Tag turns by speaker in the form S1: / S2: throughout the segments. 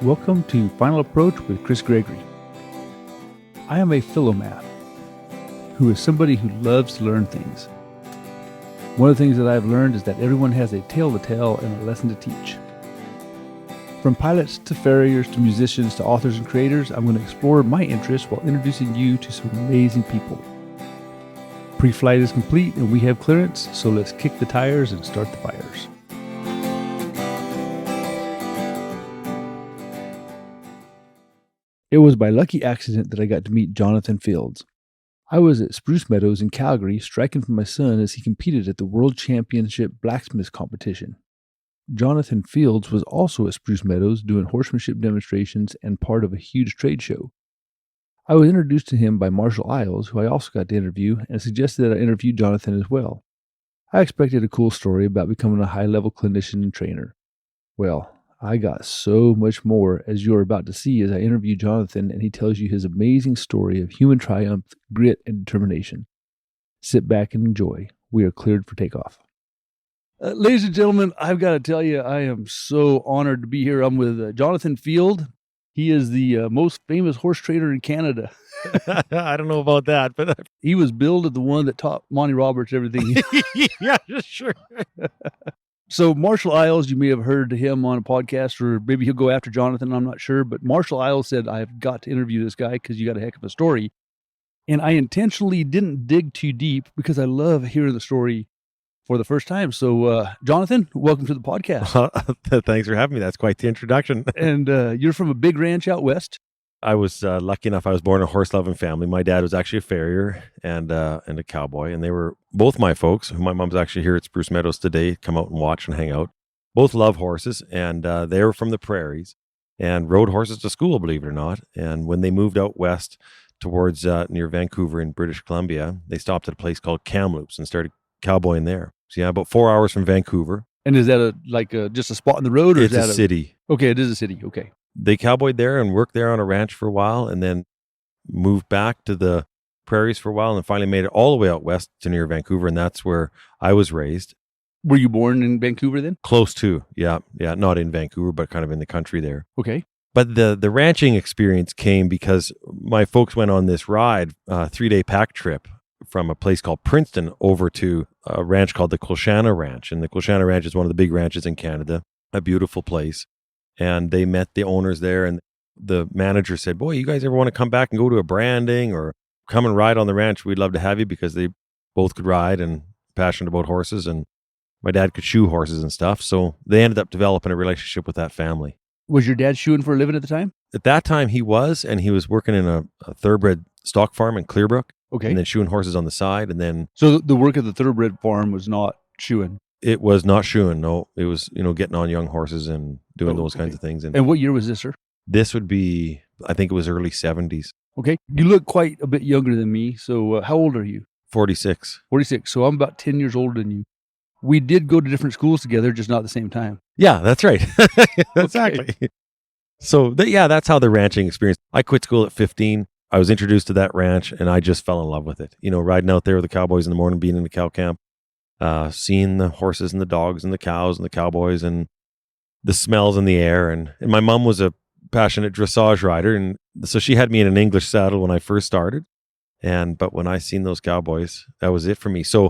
S1: Welcome to Final Approach with Chris Gregory. I am a philomath who is somebody who loves to learn things. One of the things that I've learned is that everyone has a tale to tell and a lesson to teach. From pilots to farriers to musicians to authors and creators, I'm going to explore my interests while introducing you to some amazing people. Pre-flight is complete and we have clearance, so let's kick the tires and start the fires. It was by lucky accident that I got to meet Jonathan Fields. I was at Spruce Meadows in Calgary striking for my son as he competed at the World Championship Blacksmith competition. Jonathan Fields was also at Spruce Meadows doing horsemanship demonstrations and part of a huge trade show. I was introduced to him by Marshall Isles, who I also got to interview, and suggested that I interview Jonathan as well. I expected a cool story about becoming a high-level clinician and trainer. Well, I got so much more, as you're about to see as I interview Jonathan and he tells you his amazing story of human triumph, grit, and determination. Sit back and enjoy. We are cleared for takeoff. Ladies and gentlemen, I've got to tell you, I am so honored to be here. I'm with Jonathan Field. He is the most famous horse trainer in Canada.
S2: I don't know about that, but
S1: he was billed as the one that taught Monty Roberts everything.
S2: yeah, sure.
S1: So Marshall Isles, you may have heard him on a podcast, or maybe he'll go after Jonathan, I'm not sure. But Marshall Isles said, I've got to interview this guy because you got a heck of a story. And I intentionally didn't dig too deep because I love hearing the story for the first time. So Jonathan, welcome to the podcast.
S2: Thanks for having me. That's quite the introduction.
S1: And you're from a big ranch out west?
S2: I was lucky enough. I was born in a horse-loving family. My dad was actually a farrier and a cowboy, and they were both my folks. My mom's actually here at Spruce Meadows today, come out and watch and hang out. Both love horses, and they were from the prairies and rode horses to school, believe it or not. And when they moved out west towards near Vancouver in British Columbia, they stopped at a place called Kamloops and started cowboying there. So yeah, about 4 hours from Vancouver.
S1: And is that just a spot in the road? Or
S2: It's
S1: is that
S2: a city.
S1: Okay, it is a city. Okay.
S2: They cowboyed there and worked there on a ranch for a while and then moved back to the prairies for a while and finally made it all the way out west to near Vancouver. And that's where I was raised.
S1: Were you born in Vancouver then?
S2: Close to, yeah. Not in Vancouver, but kind of in the country there.
S1: Okay.
S2: But the ranching experience came because my folks went on this ride, 3-day pack trip from a place called Princeton over to a ranch called the Colchana Ranch. And the Colchana Ranch is one of the big ranches in Canada, a beautiful place. And they met the owners there, and the manager said, boy, you guys ever want to come back and go to a branding or come and ride on the ranch? We'd love to have you, because they both could ride and passionate about horses, and my dad could shoe horses and stuff. So they ended up developing a relationship with that family.
S1: Was your dad shoeing for a living at the time?
S2: At that time he was, and he was working in a thoroughbred stock farm in Clearbrook.
S1: Okay.
S2: And then shoeing horses on the side. And then
S1: so the work of the thoroughbred farm was not shoeing.
S2: It was not shoeing. No, it was, getting on young horses and doing those kinds of things.
S1: And what year was this, sir?
S2: This would be, I think it was early 70s.
S1: Okay. You look quite a bit younger than me. So how old are you?
S2: 46.
S1: 46. So I'm about 10 years older than you. We did go to different schools together, just not at the same time.
S2: Yeah, that's right. Exactly.
S1: Okay.
S2: So that's how the ranching experience. I quit school at 15. I was introduced to that ranch and I just fell in love with it. Riding out there with the cowboys in the morning, being in the cow camp. Seeing the horses and the dogs and the cows and the cowboys and the smells in the air. And my mom was a passionate dressage rider. And so she had me in an English saddle when I first started. But when I seen those cowboys, that was it for me. So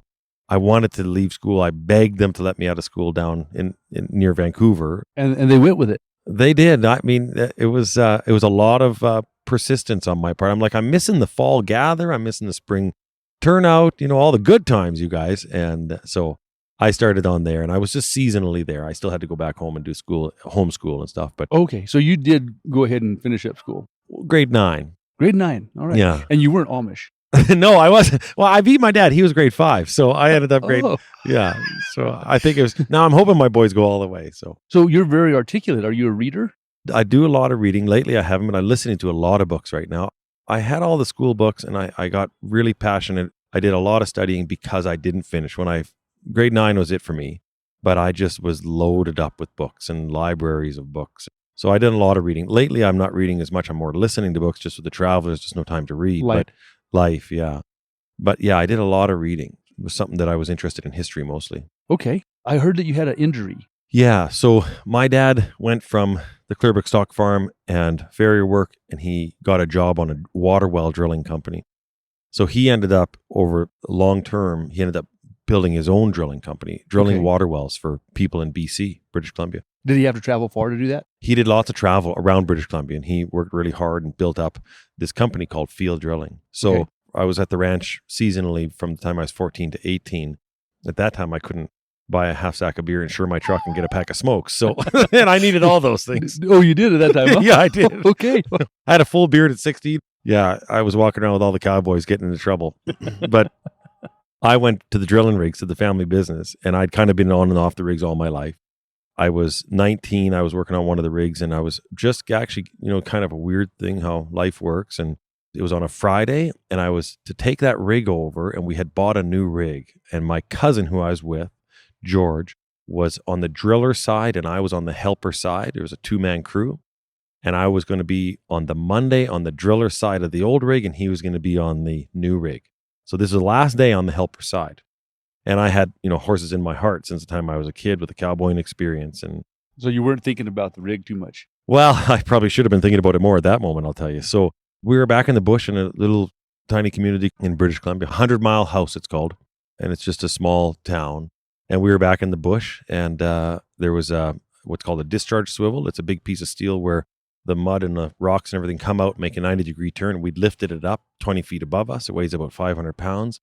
S2: I wanted to leave school. I begged them to let me out of school down in near Vancouver.
S1: And they went with it.
S2: They did. I mean, it was a lot of persistence on my part. I'm like, I'm missing the fall gather. I'm missing the spring turnout, all the good times, you guys. And so I started on there, and I was just seasonally there. I still had to go back home and do homeschool and stuff. But
S1: okay, so you did go ahead and finish up school.
S2: Grade 9.
S1: Grade 9. All right.
S2: Yeah.
S1: And you weren't Amish.
S2: No, I wasn't. Well, I beat my dad. He was grade 5. So I ended up grade.
S1: Oh.
S2: Yeah. So I think it was, now I'm hoping my boys go all the way. So
S1: you're very articulate. Are you a reader?
S2: I do a lot of reading. Lately I haven't, but I'm listening to a lot of books right now. I had all the school books and I got really passionate. I did a lot of studying because I didn't finish. Grade 9 was it for me, but I just was loaded up with books and libraries of books. So I did a lot of reading. Lately, I'm not reading as much. I'm more listening to books just with the travel. There's just no time to read. Life, yeah. But yeah, I did a lot of reading. It was something that I was interested in, history mostly.
S1: Okay. I heard that you had an injury.
S2: Yeah. So my dad went from the Clearbrook Stock Farm and Farrier work, and he got a job on a water well drilling company. So he ended up over long term, he ended up building his own drilling company, drilling
S1: Okay.
S2: water wells for people in BC, British Columbia.
S1: Did he have to travel far to do that?
S2: He did lots of travel around British Columbia, and he worked really hard and built up this company called Field Drilling. So
S1: Okay.
S2: I was at the ranch seasonally from the time I was 14 to 18. At that time, I couldn't buy a half sack of beer, insure my truck, and get a pack of smokes. So, and I needed all those things.
S1: Oh, you did at that time, huh?
S2: Yeah, I did.
S1: Okay.
S2: I had a full beard at 16. Yeah, I was walking around with all the cowboys getting into trouble. But I went to the drilling rigs, to the family business, and I'd kind of been on and off the rigs all my life. I was 19. I was working on one of the rigs, and I was just actually, kind of a weird thing how life works. And it was on a Friday, and I was to take that rig over, and we had bought a new rig. And my cousin who I was with, George, was on the driller side, and I was on the helper side. It was a 2-man crew. And I was going to be on the Monday on the driller side of the old rig, and he was going to be on the new rig. So this is the last day on the helper side. And I had, horses in my heart since the time I was a kid with a cowboying experience. And
S1: So you weren't thinking about the rig too much.
S2: well, I probably should have been thinking about it more at that moment, I'll tell you. So we were back in the bush in a little tiny community in British Columbia, 100 Mile House it's called. And it's just a small town. And we were back in the bush, and there was what's called a discharge swivel. It's a big piece of steel where the mud and the rocks and everything come out, make a 90-degree turn. We'd lifted it up 20 feet above us. It weighs about 500 pounds.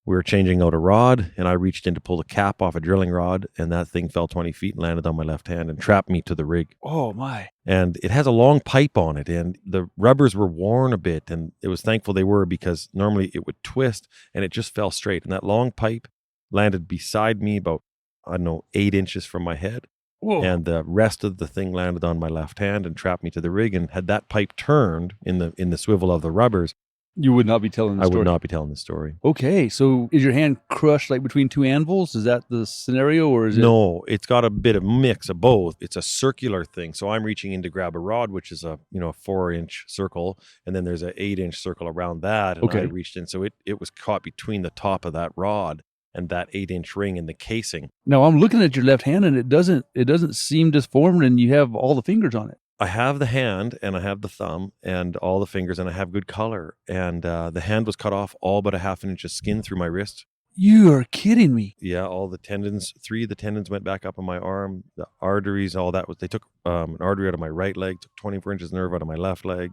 S2: We were changing out a rod, and I reached in to pull the cap off a drilling rod, and that thing fell 20 feet and landed on my left hand and trapped me to the rig.
S1: Oh, my.
S2: And it has a long pipe on it, and the rubbers were worn a bit, and it was thankful they were, because normally it would twist, and it just fell straight. And that long pipe landed beside me about, 8 inches from my head.
S1: Whoa.
S2: And the rest of the thing landed on my left hand and trapped me to the rig. And had that pipe turned in the swivel of the rubbers,
S1: You would not be telling the
S2: I
S1: story.
S2: would not be telling the story.
S1: Okay, so is your hand crushed like between two anvils? Is that the scenario, or is it?
S2: No, it's got a bit of mix of both. It's a circular thing. So I'm reaching in to grab a rod, which is a 4-inch circle, and then there's an 8-inch circle around that. And
S1: Okay.
S2: I reached in, so it was caught between the top of that rod and that 8-inch ring in the casing.
S1: Now I'm looking at your left hand, and it doesn't seem disformed, and you have all the fingers on it.
S2: I have the hand, and I have the thumb, and all the fingers, and I have good color. And the hand was cut off, all but a half an inch of skin through my wrist.
S1: You are kidding me.
S2: Yeah, all the tendons, 3 of the tendons went back up on my arm, the arteries, all that was, they took an artery out of my right leg, took 24 inches of nerve out of my left leg.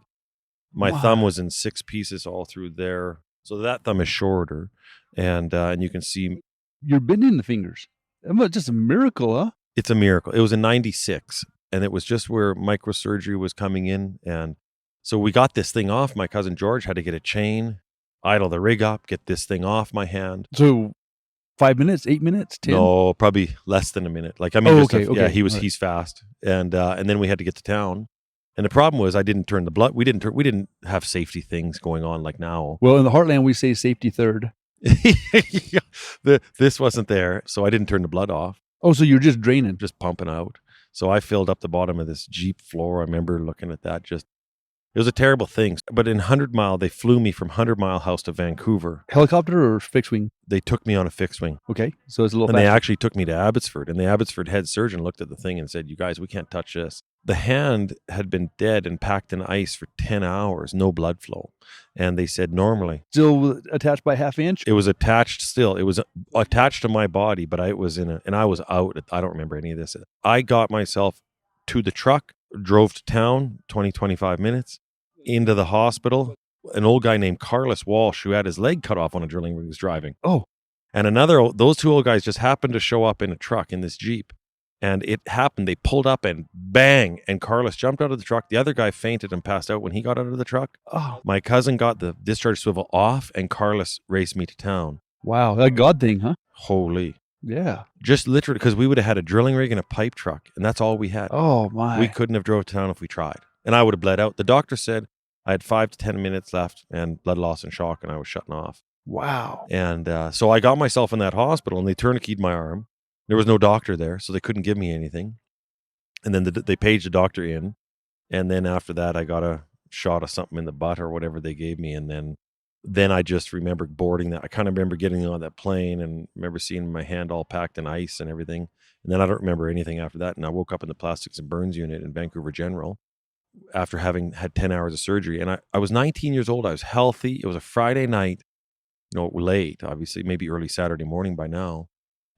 S2: My
S1: Wow.
S2: thumb was in 6 pieces all through there. So that thumb is shorter. And you can see
S1: You're bending the fingers. That's just a miracle, huh?
S2: it's a miracle. It was in 96, and it was just where microsurgery was coming in. And so we got this thing off. My cousin George had to get a chain, idle the rig up, get this thing off my hand.
S1: So 5 minutes, 8 minutes, 10?
S2: No, probably less than a minute. Like, I mean,
S1: Oh,
S2: just
S1: okay,
S2: yeah,
S1: okay, all right.
S2: he's fast. And then we had to get to town. And the problem was I didn't turn the blood. We didn't have safety things going on like now.
S1: Well, in the Heartland, we say safety third.
S2: This wasn't there. So I didn't turn the blood off,
S1: Oh, so you're just draining.
S2: just pumping out. So I filled up the bottom of this Jeep floor. I remember looking at that. It was a terrible thing. But in 100 Mile, they flew me from 100 Mile House to Vancouver.
S1: Helicopter or fixed wing?
S2: They took me on a fixed wing.
S1: Okay, so it's a little
S2: And they
S1: faster.
S2: actually took me to Abbotsford. And the Abbotsford head surgeon looked at the thing and said, "You guys, we can't touch this." The hand had been dead and packed in ice for 10 hours, no blood flow. And they said normally,
S1: Still attached by half inch?
S2: it was attached still. It was attached to my body, but I was and I was out. I don't remember any of this. I got myself to the truck, drove to town, 25 minutes, into the hospital. An old guy named Carlos Walsh, who had his leg cut off on a drilling rig, was driving.
S1: Oh.
S2: And those 2 old guys just happened to show up in a truck in this Jeep. And it happened. They pulled up and bang, and Carlos jumped out of the truck. The other guy fainted and passed out when he got out of the truck.
S1: Oh,
S2: My cousin got the discharge swivel off, and Carlos raced me to town.
S1: wow. A God thing, huh?
S2: Holy.
S1: Yeah.
S2: Just literally, because we would have had a drilling rig and a pipe truck, and that's all we had.
S1: Oh, my.
S2: We couldn't have drove to town if we tried. And I would have bled out. The doctor said I had 5 to 10 minutes left and blood loss and shock, and I was shutting off.
S1: Wow.
S2: And so I got myself in that hospital, and they tourniqueted my arm. There was no doctor there, so they couldn't give me anything. And then they paged the doctor in. And then after that, I got a shot of something in the butt or whatever they gave me. And then then I just remember boarding that. I kind of remember getting on that plane and remember seeing my hand all packed in ice and everything. And then I don't remember anything after that. And I woke up in the plastics and burns unit in Vancouver General after having had 10 hours of surgery. And I was 19 years old. I was healthy. It was a Friday night, late, obviously, maybe early Saturday morning by now.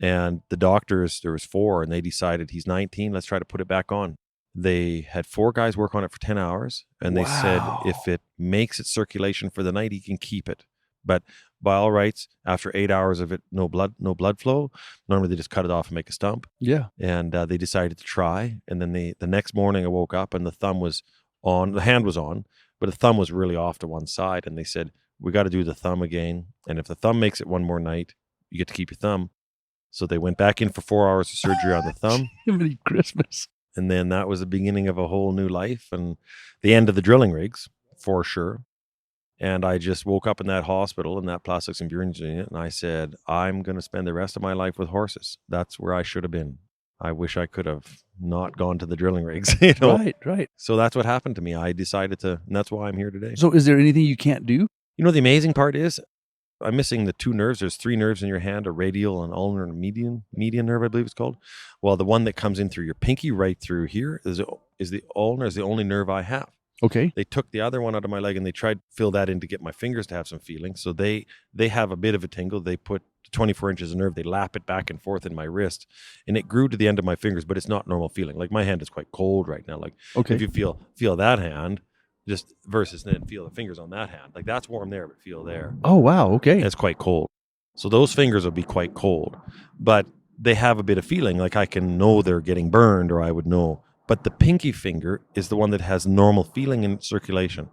S2: And the doctors, there was 4, and they decided he's 19. Let's try to put it back on. They had 4 guys work on it for 10 hours, and they said
S1: Wow.
S2: if it makes its circulation for the night, he can keep it. But by all rights, after 8 hours of it, no blood flow. Normally they just cut it off and make a stump.
S1: Yeah.
S2: And they decided to try. And then the next morning I woke up and the thumb was on, the hand was on, but the thumb was really off to one side. And they said, we got to do the thumb again. And if the thumb makes it one more night, you get to keep your thumb. So they went back in for 4 hours of surgery on the thumb.
S1: Jiminy Christmas.
S2: And then that was the beginning of a whole new life and the end of the drilling rigs, for sure. And I just woke up in that hospital, in that plastics and burns unit, and I said, I'm going to spend the rest of my life with horses. That's where I should have been. I wish I could have not gone to the drilling rigs.
S1: Right.
S2: So that's what happened to me. I decided to, and that's why I'm here today.
S1: So is there anything you can't do?
S2: The amazing part is I'm missing the 2 nerves. There's 3 nerves in your hand, a radial, an ulnar, and a median nerve, I believe it's called. Well, the one that comes in through your pinky right through here is the ulnar, is the only nerve I have.
S1: Okay.
S2: They took the other one out of my leg and they tried to fill that in to get my fingers to have some feeling. So they have a bit of a tingle. They put 24 inches of nerve. They lap it back and forth in my wrist, and it grew to the end of my fingers, but it's not normal feeling. Like my hand is quite cold right now. Like
S1: Okay.
S2: if you feel that hand, just versus then feel the fingers on that hand. Like that's warm there, but feel there.
S1: Oh, wow. Okay.
S2: It's quite cold. So those fingers will be quite cold, but they have a bit of feeling. Like I can know they're getting burned, or I would know. But the pinky finger is the one that has normal feeling and circulation.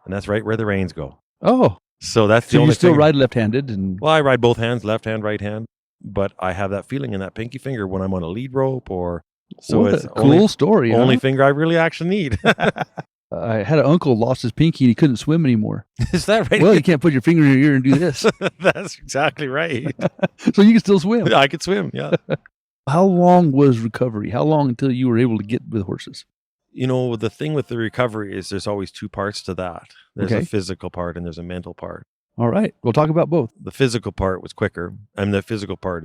S2: And that's right where the reins go.
S1: Oh.
S2: So that's the
S1: So
S2: only
S1: you still
S2: finger.
S1: ride left-handed?
S2: Well, I ride both hands, left hand, right hand. But I have that feeling in that pinky finger when I'm on a lead rope or... So
S1: What
S2: it's
S1: a cool story.
S2: only
S1: Huh?
S2: finger I really actually need.
S1: I had an uncle lost his pinky and he couldn't swim anymore.
S2: Is that right?
S1: Well, you can't put your finger in your ear and do this.
S2: That's exactly right.
S1: So you can still swim.
S2: I could swim, yeah.
S1: How long was recovery? How long until you were able to get with horses?
S2: The thing with the recovery is there's always 2 parts to that. There's
S1: Okay.
S2: a physical part and there's a mental part.
S1: All right. We'll talk about both.
S2: The physical part was quicker. And the physical part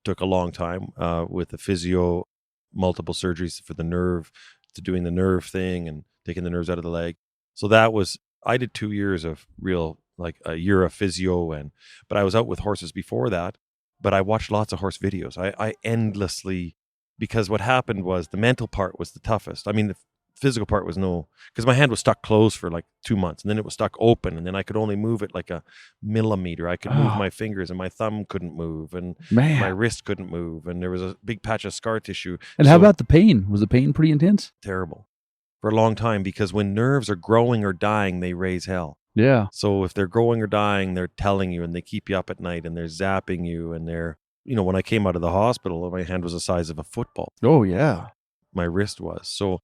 S2: took a long time with the physio, multiple surgeries for the nerve, to doing the nerve thing and taking the nerves out of the leg. So I did 2 years of real, like a year of physio, but I was out with horses before that, but I watched lots of horse videos. I endlessly, because what happened was the mental part was the toughest. I mean, the physical part was because my hand was stuck closed for like 2 months, and then it was stuck open, and then I could only move it like a millimeter. I could move
S1: Oh.
S2: my fingers, and my thumb couldn't move, and
S1: Man.
S2: my wrist couldn't move, and there was a big patch of scar tissue.
S1: And how
S2: So
S1: about the pain? Was the pain pretty intense?
S2: terrible for a long time, because when nerves are growing or dying, they raise hell.
S1: Yeah.
S2: So if they're growing or dying, they're telling you, and they keep you up at night, and they're zapping you, and they're, when I came out of the hospital, my hand was the size of a football.
S1: Oh, yeah.
S2: My wrist was. So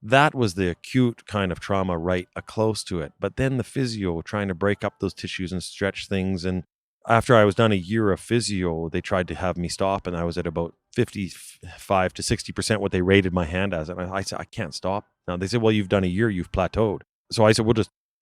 S2: that was the acute kind of trauma right close to it. But then the physio, trying to break up those tissues and stretch things. And after I was done a year of physio, they tried to have me stop, and I was at about 55 to 60% what they rated my hand as. And I said, I can't stop. Now they said, well, you've done a year, you've plateaued. So I said,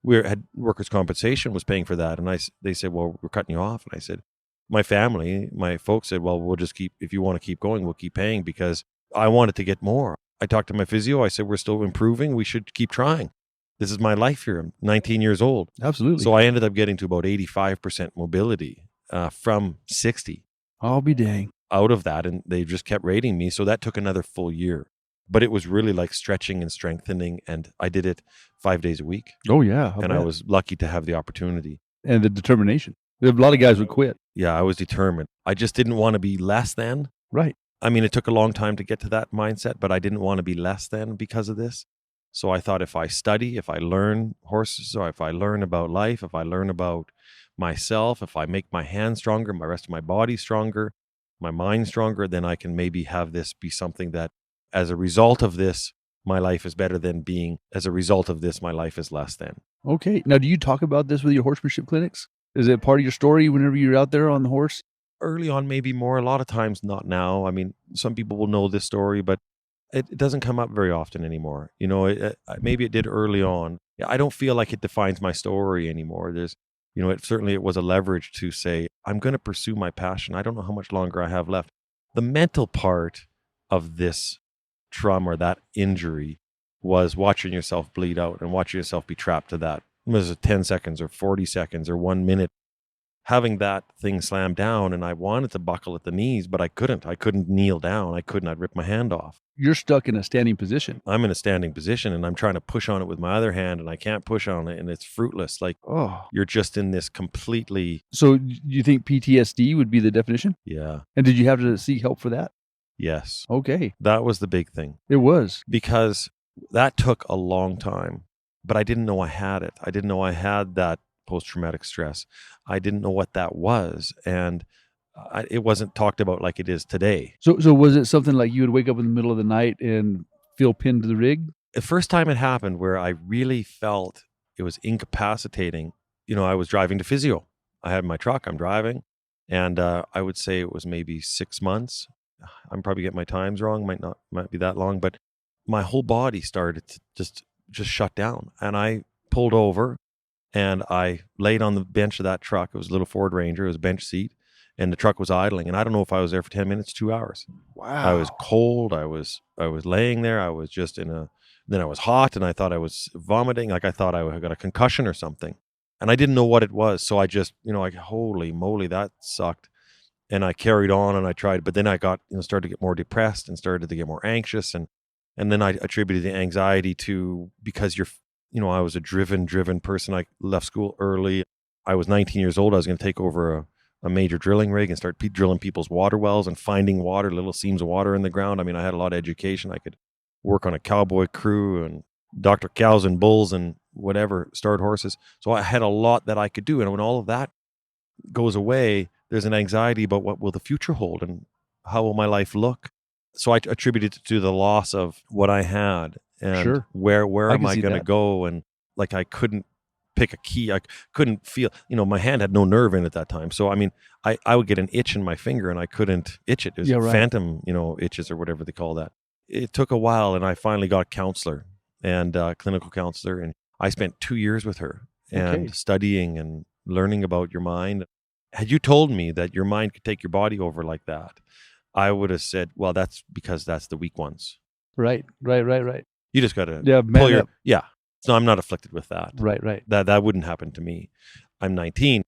S2: we had workers' compensation was paying for that. And they said, well, we're cutting you off. And I said, my family, my folks said, well, we'll just keep, if you want to keep going, we'll keep paying, because I wanted to get more. I talked to my physio. I said, we're still improving. We should keep trying. This is my life here. I'm 19 years old.
S1: Absolutely.
S2: So I ended up getting to about 85% mobility from 60
S1: I'll be dang.
S2: out of that. And they just kept rating me. So that took another full year. But it was really like stretching and strengthening. And I did it 5 days a week.
S1: Oh, yeah.
S2: I was lucky to have the opportunity.
S1: And the determination. A lot of guys would quit.
S2: Yeah, I was determined. I just didn't want to be less than.
S1: Right.
S2: I mean, it took a long time to get to that mindset, but I didn't want to be less than because of this. So I thought, if I study, if I learn horses, or if I learn about life, if I learn about myself, if I make my hands stronger, my rest of my body stronger, my mind stronger, then I can maybe have this be something that, as a result of this, my life is better than being, as a result of this, my life is less than.
S1: Okay. Now, do you talk about this with your horsemanship clinics? Is it part of your story whenever you're out there on the horse?
S2: Early on, maybe more. A lot of times, not now. I mean, some people will know this story, but it doesn't come up very often anymore. Maybe it did early on. I don't feel like it defines my story anymore. It was a leverage to say, I'm going to pursue my passion. I don't know how much longer I have left. The mental part of this trauma or that injury was watching yourself bleed out and watching yourself be trapped to that. Was it 10 seconds or 40 seconds or 1 minute? Having that thing slam down, and I wanted to buckle at the knees, but I couldn't. I couldn't kneel down. I'd rip my hand off.
S1: You're stuck in a standing position.
S2: I'm in a standing position, and I'm trying to push on it with my other hand, and I can't push on it, and it's fruitless. Like, you're just in this completely...
S1: So you think PTSD would be the definition?
S2: Yeah.
S1: And did you have to seek help for that?
S2: Yes.
S1: Okay.
S2: That was the big thing.
S1: It was.
S2: Because that took a long time, but I didn't know I had it. I didn't know I had that post-traumatic stress. I didn't know what that was, and it wasn't talked about like it is today.
S1: So was it something like you would wake up in the middle of the night and feel pinned to the rig?
S2: The first time it happened where I really felt it was incapacitating, I was driving to physio. I had my truck, I'm driving, and I would say it was maybe 6 months. I'm probably getting my times wrong, might be that long, but my whole body started to just shut down, and I pulled over. And I laid on the bench of that truck. It was a little Ford Ranger. It was a bench seat. And the truck was idling. And I don't know if I was there for 10 minutes, 2 hours.
S1: Wow.
S2: I was cold. I was laying there. I was just then I was hot. And I thought I was vomiting. Like I thought I got a concussion or something. And I didn't know what it was. So I just, like, holy moly, that sucked. And I carried on and I tried. But then I got, started to get more depressed and started to get more anxious. And then I attributed the anxiety to because I was a driven person. I left school early. I was 19 years old. I was going to take over a major drilling rig and start drilling people's water wells and finding water, little seams of water in the ground. I mean, I had a lot of education. I could work on a cowboy crew and doctor cows and bulls and whatever, start horses. So I had a lot that I could do. And when all of that goes away, there's an anxiety about what will the future hold and how will my life look? So I attributed it to the loss of what I had. And
S1: sure.
S2: where am I going to go? And like, I couldn't pick a key. I couldn't feel, my hand had no nerve in it at that time. So, I mean, I would get an itch in my finger and I couldn't itch it. It was phantom, itches or whatever they call that. It took a while and I finally got a counselor and a clinical counselor. And I spent 2 years with her and studying and learning about your mind. Had you told me that your mind could take your body over like that, I would have said, well, that's because that's the weak ones.
S1: Right.
S2: You just got to
S1: pull your...
S2: Yeah. So I'm not afflicted with that.
S1: Right.
S2: That wouldn't happen to me. I'm 19.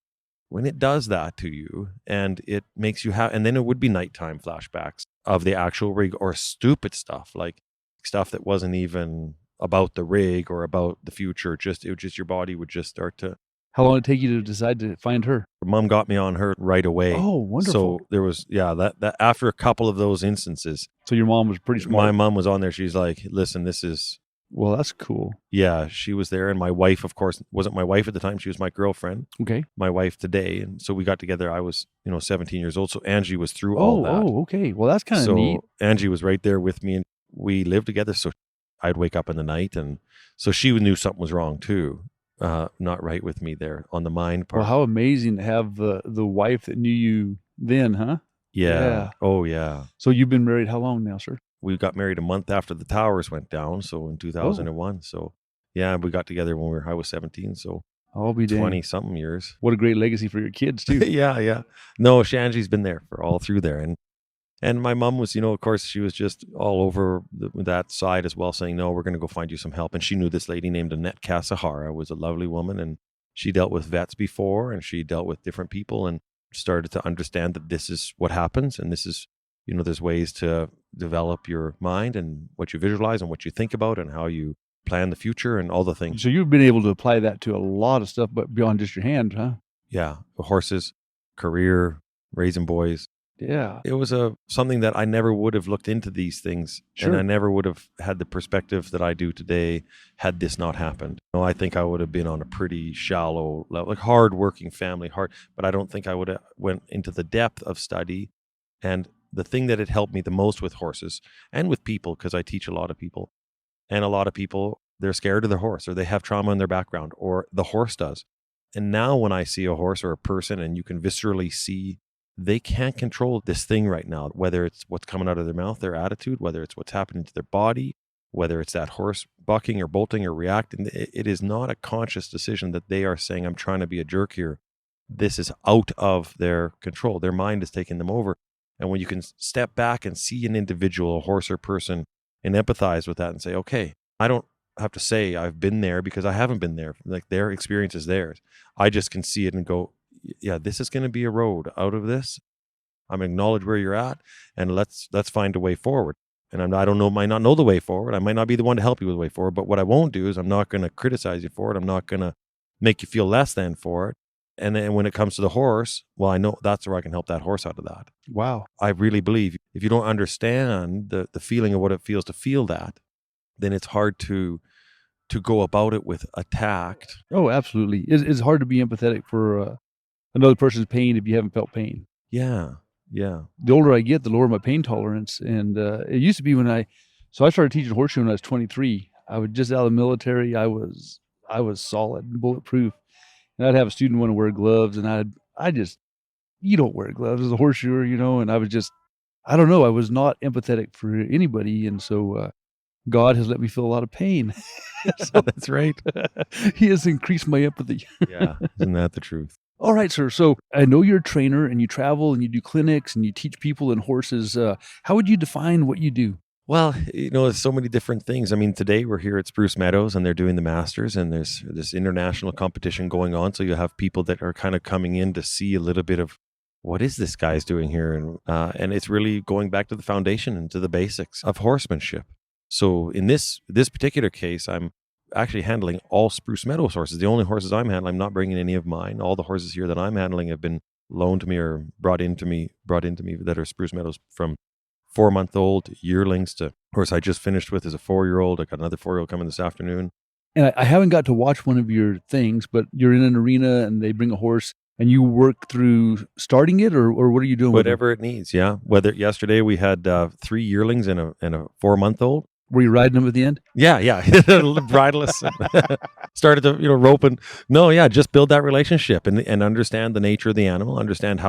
S2: When it does that to you and it makes you have, and then it would be nighttime flashbacks of the actual rig or stupid stuff, like stuff that wasn't even about the rig or about the future. Your body would just start to...
S1: How long did it take you to decide to find her?
S2: Mom got me on her right away.
S1: Oh, wonderful.
S2: So there was, that after a couple of those instances.
S1: So your mom was pretty smart.
S2: My mom was on there. She's like, listen, this is...
S1: Well, that's cool.
S2: Yeah, she was there. And my wife, of course, wasn't my wife at the time. She was my girlfriend.
S1: Okay.
S2: My wife today. And so we got together. I was, 17 years old. So Angie was through all that.
S1: Oh, okay. Well, that's kind of neat.
S2: Angie was right there with me and we lived together. So I'd wake up in the night. And so she knew something was wrong too. Not right with me there on the mind part.
S1: Well, how amazing to have the wife that knew you then, huh?
S2: Yeah. Oh, yeah.
S1: So you've been married how long now, sir?
S2: We got married a month after the towers went down, so in 2001. So, yeah, we got together when I was 17, so
S1: I'll be
S2: 20-something years.
S1: What a great legacy for your kids, too.
S2: Yeah. No, Angie's been there for all through there. And my mom was, of course, she was just all over that side as well, saying, no, we're going to go find you some help. And she knew this lady named Annette Casahara was a lovely woman, and she dealt with vets before, and she dealt with different people and started to understand that this is what happens, and this is, there's ways to develop your mind and what you visualize and what you think about and how you plan the future and all the things.
S1: So you've been able to apply that to a lot of stuff, but beyond just your hand, huh?
S2: Yeah. Horses, career, raising boys.
S1: Yeah.
S2: It was something that I never would have looked into these things.
S1: Sure.
S2: And I never would have had the perspective that I do today had this not happened. I think I would have been on a pretty shallow level, like hard-working family, but I don't think I would have went into the depth of study. And the thing that had helped me the most with horses and with people, because I teach a lot of people, and a lot of people, they're scared of their horse or they have trauma in their background or the horse does. And now when I see a horse or a person and you can viscerally see they can't control this thing right now, whether it's what's coming out of their mouth, their attitude, whether it's what's happening to their body, whether it's that horse bucking or bolting or reacting. It is not a conscious decision that they are saying, I'm trying to be a jerk here. This is out of their control. Their mind is taking them over. And when you can step back and see an individual, a horse or person, and empathize with that and say, okay, I don't have to say I've been there because I haven't been there. Like, their experience is theirs. I just can see it and go, yeah, this is going to be a road out of this. I'm going to acknowledge where you're at, and let's find a way forward. And I don't know, might not know the way forward. I might not be the one to help you with the way forward, but what I won't do is I'm not going to criticize you for it. I'm not going to make you feel less than for it. And then when it comes to the horse, well, I know that's where I can help that horse out of that.
S1: Wow.
S2: I really believe if you don't understand the feeling of what it feels to feel that, then it's hard to go about it with a tact.
S1: Oh, absolutely. It's hard to be empathetic for another person's pain if you haven't felt pain.
S2: Yeah. Yeah.
S1: The older I get, the lower my pain tolerance. And it used to be I started teaching horseshoeing when I was 23. I was just out of the military. I was solid, bulletproof. And I'd have a student want to wear gloves, and you don't wear gloves as a horseshoer, and I was just, I don't know, I was not empathetic for anybody. And so God has let me feel a lot of pain.
S2: So that's right.
S1: He has increased my empathy.
S2: Yeah. Isn't that the truth?
S1: All right, sir. So I know you're a trainer and you travel and you do clinics and you teach people and horses. How would you define what you do?
S2: Well, there's so many different things. I mean, today we're here at Spruce Meadows and they're doing the Masters, and there's this international competition going on. So you have people that are kind of coming in to see a little bit of what is this guy's doing here. And it's really going back to the foundation and to the basics of horsemanship. So in this particular case, I'm actually handling all Spruce Meadows horses. The only horses I'm handling, I'm not bringing any of mine. All the horses here that I'm handling have been loaned to me or brought into me that are Spruce Meadows, from 4-month-old yearlings to horse I just finished with as a 4-year-old. I got another 4-year-old coming this afternoon.
S1: And I haven't got to watch one of your things, but you're in an arena and they bring a horse and you work through starting it, or what are you doing?
S2: Whatever it needs, yeah. Whether yesterday we had 3 yearlings and a 4-month-old.
S1: Were you riding them at the end?
S2: Yeah. Bridleless. Started to, roping. No, yeah, just build that relationship and understand the nature of the animal. Understand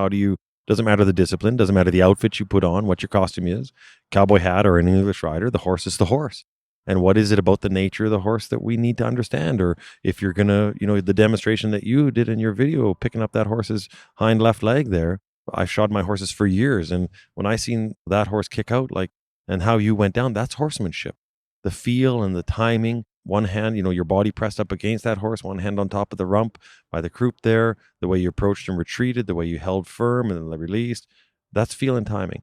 S2: doesn't matter the discipline, doesn't matter the outfit you put on, what your costume is, cowboy hat or an English rider, the horse is the horse. And what is it about the nature of the horse that we need to understand? Or if you're going to, the demonstration that you did in your video, picking up that horse's hind left leg there, I shod my horses for years. And when I seen that horse kick out, and how you went down, that's horsemanship. The feel and the timing, one hand, your body pressed up against that horse, one hand on top of the rump by the croup there, the way you approached and retreated, the way you held firm and then released, that's feel and timing.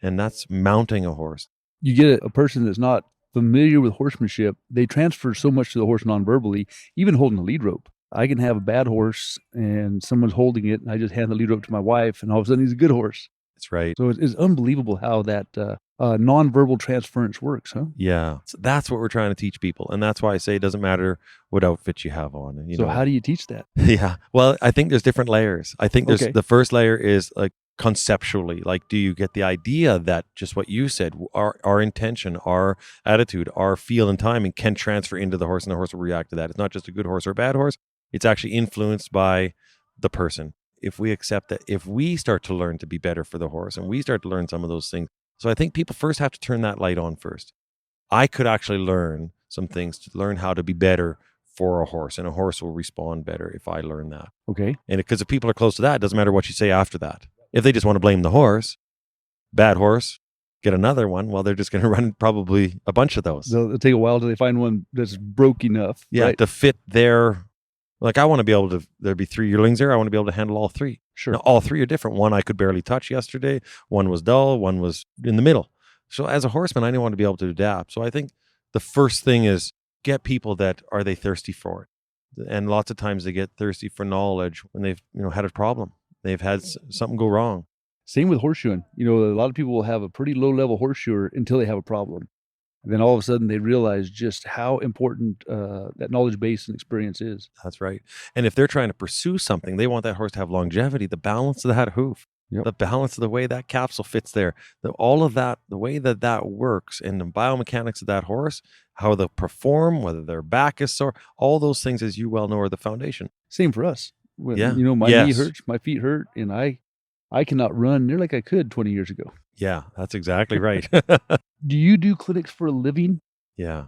S2: And that's mounting a horse.
S1: You get a person that's not familiar with horsemanship, they transfer so much to the horse non-verbally, even holding the lead rope. I can have a bad horse and someone's holding it, and I just hand the lead rope to my wife, and all of a sudden he's a good horse.
S2: That's right.
S1: So it's unbelievable how that non-verbal transference works, huh?
S2: Yeah. So that's what we're trying to teach people. And that's why I say it doesn't matter what outfit you have on. And,
S1: how do you teach that?
S2: Yeah. Well, I think there's different layers. I think the first layer is conceptually, do you get the idea that just what you said, our intention, our attitude, our feel and timing can transfer into the horse, and the horse will react to that. It's not just a good horse or a bad horse. It's actually influenced by the person. If we accept that, if we start to learn to be better for the horse and we start to learn some of those things. So I think people first have to turn that light on first. I could actually learn some things to learn how to be better for a horse, and a horse will respond better if I learn that.
S1: Okay.
S2: And because if people are close to that, it doesn't matter what you say after that. If they just want to blame the horse, bad horse, get another one, well, they're just going to run probably a bunch of those.
S1: It'll take a while till they find one that's broke enough.
S2: Yeah,
S1: right?
S2: To fit their... I want to be able to, there'd be 3 yearlings there. I want to be able to handle all 3.
S1: Sure.
S2: Now, all 3 are different. One I could barely touch yesterday. One was dull. One was in the middle. So as a horseman, I didn't want to be able to adapt. So I think the first thing is get people that are they thirsty for it. And lots of times they get thirsty for knowledge when they've, had a problem. They've had something go wrong.
S1: Same with horseshoeing. A lot of people will have a pretty low level horseshoer until they have a problem. And then all of a sudden they realize just how important that knowledge base and experience is.
S2: That's right. And if they're trying to pursue something, they want that horse to have longevity, the balance of that hoof, the balance of the way that capsule fits there, all of that, the way that works, and the biomechanics of that horse, how they'll perform, whether their back is sore, all those things, as you well know, are the foundation.
S1: Same for us. My knee hurts, my feet hurt, and I cannot run near like I could 20 years ago.
S2: Yeah, that's exactly right.
S1: Do you do clinics for a living?
S2: Yeah.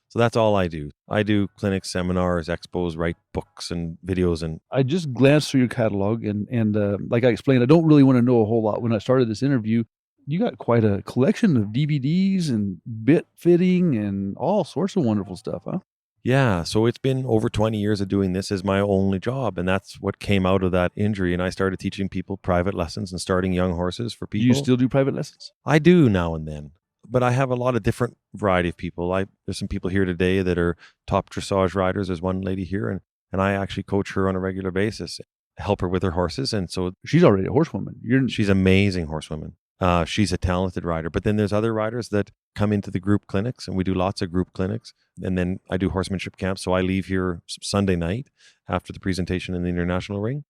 S2: So that's all I do. I do clinics, seminars, expos, write books and videos. And
S1: I just glanced through your catalog, and like I explained, I don't really want to know a whole lot. When I started this interview, you got quite a collection of DVDs and bit fitting and all sorts of wonderful stuff, huh?
S2: yeah, so it's been over 20 years of doing this as my only job. And that's what came out of that injury. And I started teaching people private lessons and starting young horses for
S1: Do
S2: people.
S1: you still do private lessons?
S2: I do now and then, but I have a lot of different variety of people. There's some people here today that are top dressage riders. There's one lady here, and I actually coach her on a regular basis, help her with her horses. And so
S1: She's already a horsewoman.
S2: she's an amazing horsewoman. She's a talented rider. But then there's other riders that come into the group clinics, and we do lots of group clinics. And then I do horsemanship camps. So I leave here Sunday night after the presentation in the International Ring,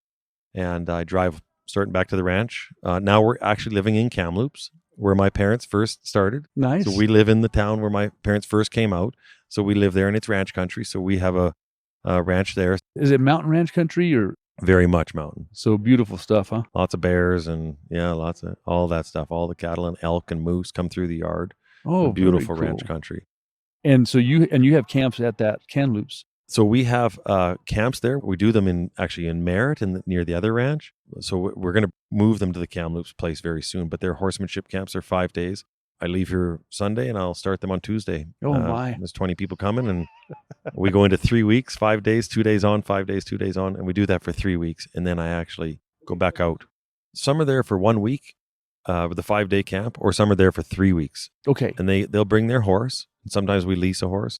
S2: and I drive starting back to the ranch. Now we're actually living in Kamloops, where my parents first started.
S1: Nice.
S2: So we live in the town where my parents first came out. So we live there, and it's ranch country. So we have a ranch there.
S1: Is it mountain ranch country or?
S2: Very much mountain.
S1: So beautiful stuff, huh?
S2: Lots of bears and lots of all that stuff. All the cattle and elk and moose come through the yard.
S1: Oh,
S2: Beautiful
S1: very
S2: ranch
S1: cool.
S2: country.
S1: And so you have camps at that Kamloops.
S2: So we have camps there. We do them in Merritt and near the other ranch. So we're going to move them to the Kamloops place very soon. But their horsemanship camps are 5 days. I leave here Sunday and I'll start them on Tuesday.
S1: Oh my!
S2: There's 20 people coming, and we go into 3 weeks, 5 days, 2 days on, 5 days, 2 days on, and we do that for 3 weeks. And then I actually go back out. Some are there for 1 week with a 5-day camp, or some are there for 3 weeks.
S1: Okay.
S2: And they'll bring their horse. And sometimes we lease a horse,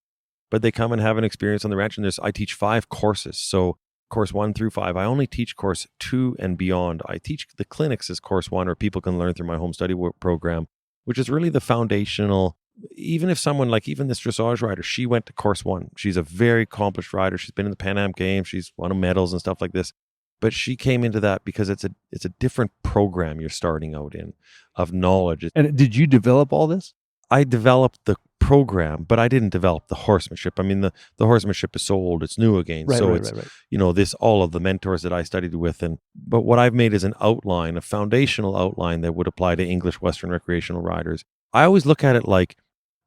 S2: but they come and have an experience on the ranch. And I teach 5 courses. So course 1 through 5. I only teach course 2 and beyond. I teach the clinics as course 1, or people can learn through my home study program, which is really the foundational. Even if someone even this dressage rider, she went to course 1. She's a very accomplished rider. She's been in the Pan Am Games. She's won medals and stuff like this. But she came into that because it's a different program you're starting out in of knowledge.
S1: And did you develop all this?
S2: I developed the program, but I didn't develop the horsemanship. I mean, the horsemanship is so old, it's new again.
S1: Right,
S2: so
S1: right,
S2: it's,
S1: right.
S2: all of the mentors that I studied with. But what I've made is an outline, a foundational outline that would apply to English Western recreational riders. I always look at it like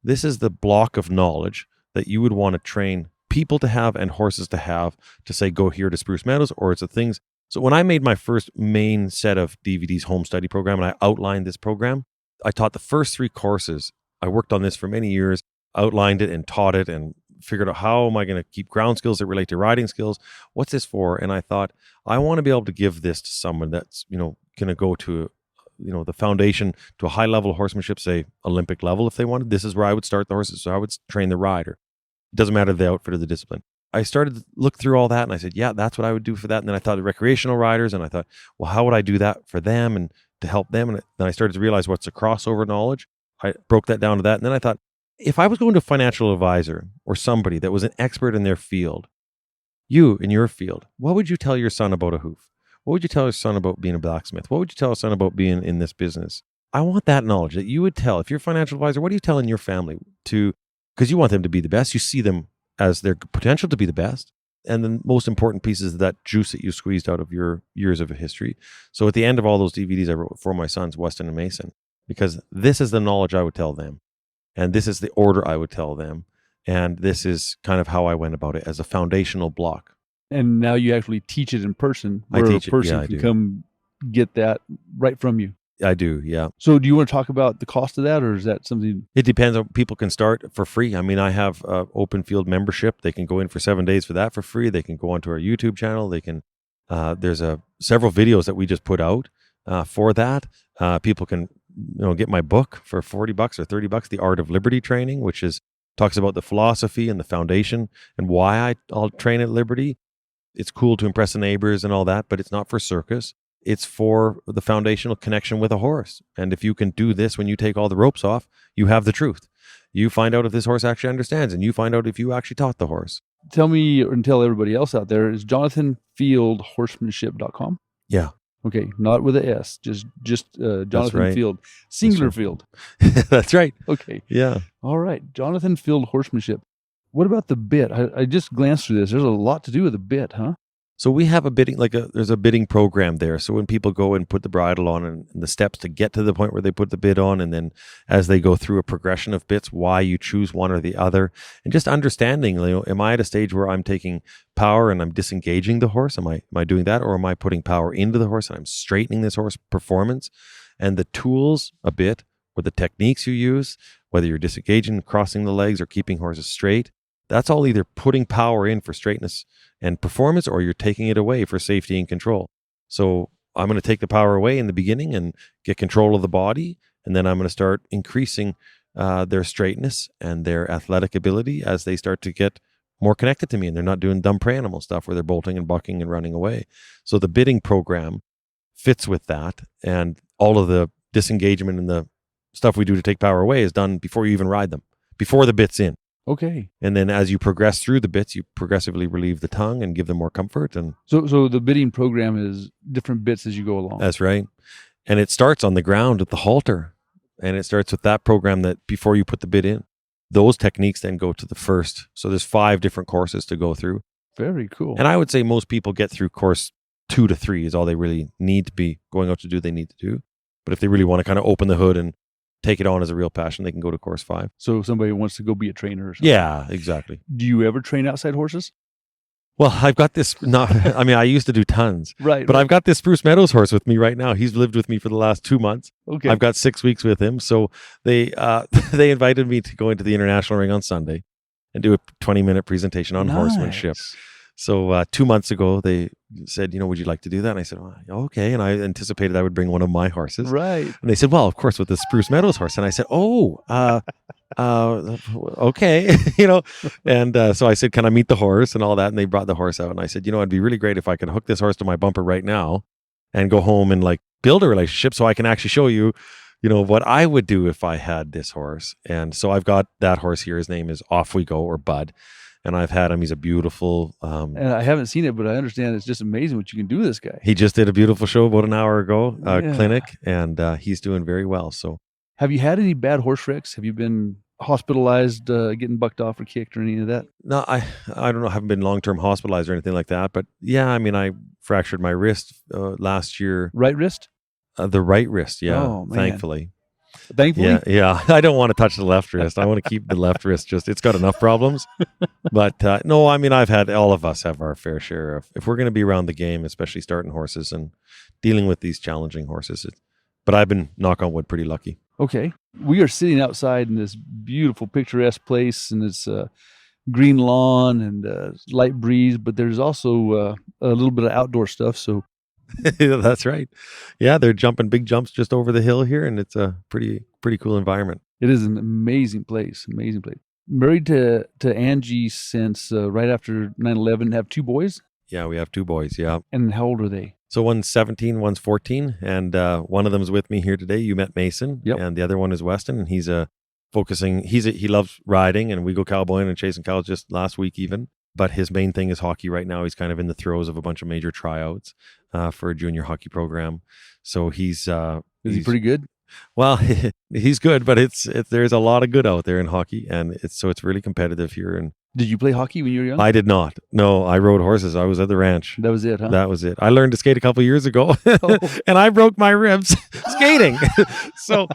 S2: this is the block of knowledge that you would want to train people to have and horses to have to say, go here to Spruce Meadows, or it's the things. So when I made my first main set of DVDs home study program, and I outlined this program, I taught the first 3 courses. I worked on this for many years, outlined it and taught it, and figured out how am I going to keep ground skills that relate to riding skills? What's this for? And I thought, I want to be able to give this to someone that's, going to go to, the foundation to a high level of horsemanship, say Olympic level if they wanted. This is where I would start the horses. So I would train the rider. It doesn't matter the outfit or the discipline. I started to look through all that, and I said, yeah, that's what I would do for that. And then I thought of recreational riders, and I thought, well, how would I do that for them and to help them? And then I started to realize what's the crossover knowledge. I broke that down to that. And then I thought, if I was going to a financial advisor or somebody that was an expert in their field, you in your field, what would you tell your son about a hoof? What would you tell your son about being a blacksmith? What would you tell your son about being in this business? I want that knowledge that you would tell. If you're a financial advisor, what are you telling your family to, because you want them to be the best. You see them as their potential to be the best. And the most important piece is that juice that you squeezed out of your years of history. So at the end of all those DVDs, I wrote for my sons, Weston and Mason, because this is the knowledge I would tell them. And this is the order I would tell them. And this is kind of how I went about it as a foundational block.
S1: And now you actually teach it in person, where a person can come get that right from you.
S2: I do, yeah.
S1: So do you want to talk about the cost of that, or is that something?
S2: It depends on, people can start for free. I mean, I have open field membership. They can go in for 7 days for that for free. They can go onto our YouTube channel. They can, there's several videos that we just put out for that. People can, get my book for $40 or $30, The Art of Liberty Training, which talks about the philosophy and the foundation and why I'll train at Liberty. It's cool to impress the neighbors and all that, but it's not for circus. It's for the foundational connection with a horse. And if you can do this when you take all the ropes off, you have the truth. You find out if this horse actually understands, and you find out if you actually taught the horse.
S1: Tell me and tell everybody else out there, is JonathanFieldHorsemanship.com?
S2: Yeah.
S1: Okay, not with an S, just Jonathan
S2: right.
S1: Field, singular field.
S2: That's right.
S1: Okay.
S2: Yeah.
S1: All right, Jonathan Field Horsemanship. What about the bit? I just glanced through this. There's a lot to do with the bit, huh?
S2: So we have there's a bidding program there. So when people go and put the bridle on and the steps to get to the point where they put the bit on, and then as they go through a progression of bits, why you choose one or the other, and just understanding, am I at a stage where I'm taking power and I'm disengaging the horse? Am I doing that? Or am I putting power into the horse and I'm straightening this horse performance? And the tools a bit, or the techniques you use, whether you're disengaging, crossing the legs, or keeping horses straight, that's all either putting power in for straightness and performance, or you're taking it away for safety and control. So I'm going to take the power away in the beginning and get control of the body. And then I'm going to start increasing their straightness and their athletic ability as they start to get more connected to me, and they're not doing dumb prey animal stuff where they're bolting and bucking and running away. So the bidding program fits with that. And all of the disengagement and the stuff we do to take power away is done before you even ride them, before the bit's in.
S1: Okay.
S2: And then as you progress through the bits, you progressively relieve the tongue and give them more comfort. And
S1: So the bidding program is different bits as you go along.
S2: that's right. And it starts on the ground at the halter. And it starts with that program that before you put the bit in, those techniques then go to the first. So there's 5 different courses to go through.
S1: Very cool.
S2: And I would say most people get through course 2 to 3 is all they really need to be going out to do. They need to do. But if they really want to kind of open the hood and take it on as a real passion, they can go to course 5.
S1: So if somebody wants to go be a trainer or something.
S2: Yeah, exactly.
S1: Do you ever train outside horses?
S2: Well, I've got this, I used to do tons.
S1: Right.
S2: But I've got this Spruce Meadows horse with me right now. He's lived with me for the last 2 months.
S1: Okay.
S2: I've got 6 weeks with him. So they they invited me to go into the International Ring on Sunday and do a 20-minute presentation on horsemanship. So 2 months ago, they said, would you like to do that? And I said, well, okay. And I anticipated I would bring one of my horses.
S1: Right.
S2: And they said, well, of course, with the Spruce Meadows horse. And I said, okay. And so I said, can I meet the horse and all that? And they brought the horse out. And I said, it'd be really great if I could hook this horse to my bumper right now and go home and build a relationship so I can actually show you, what I would do if I had this horse. And so I've got that horse here. His name is Off We Go, or Bud. And I've had him. He's a beautiful.
S1: And I haven't seen it, but I understand it's just amazing what you can do with this guy.
S2: He just did a beautiful show about an hour ago,
S1: Yeah.
S2: clinic, and he's doing very well. So,
S1: have you had any bad horse wrecks? Have you been hospitalized, getting bucked off or kicked or any of that?
S2: no, I don't know. I haven't been long-term hospitalized or anything like that. But yeah, I fractured my wrist last year.
S1: Right wrist?
S2: The right wrist, yeah,
S1: Oh, man.
S2: thankfully.
S1: Thankfully?
S2: Yeah. I don't want to touch the left wrist. I want to keep the left wrist. It's got enough problems. But no, all of us have our fair share of, if we're going to be around the game, especially starting horses and dealing with these challenging horses. But I've been, knock on wood, pretty lucky.
S1: Okay. We are sitting outside in this beautiful, picturesque place, and it's green lawn and light breeze, but there's also a little bit of outdoor stuff. So
S2: That's right. Yeah, they're jumping big jumps just over the hill here, and it's a pretty cool environment.
S1: it is an amazing place. Amazing place. Married to Angie since right after 9/11. Have 2 boys.
S2: Yeah, we have 2 boys. Yeah.
S1: And how old are they?
S2: So one's 17, one's 14, and one of them's with me here today. You met Mason,
S1: Yep.
S2: and the other one is Weston, and he's he loves riding, and we go cowboying and chasing cows just last week even. But his main thing is hockey right now. He's kind of in the throes of a bunch of major tryouts for a junior hockey program. So he's
S1: Is he pretty good?
S2: well, he's good, but there's a lot of good out there in hockey, and it's really competitive here. And
S1: Did you play hockey when you were young?
S2: I did not. No, I rode horses. I was at the ranch.
S1: That was it, huh?
S2: That was it. I learned to skate a couple years ago,
S1: Oh.
S2: and I broke my ribs skating. So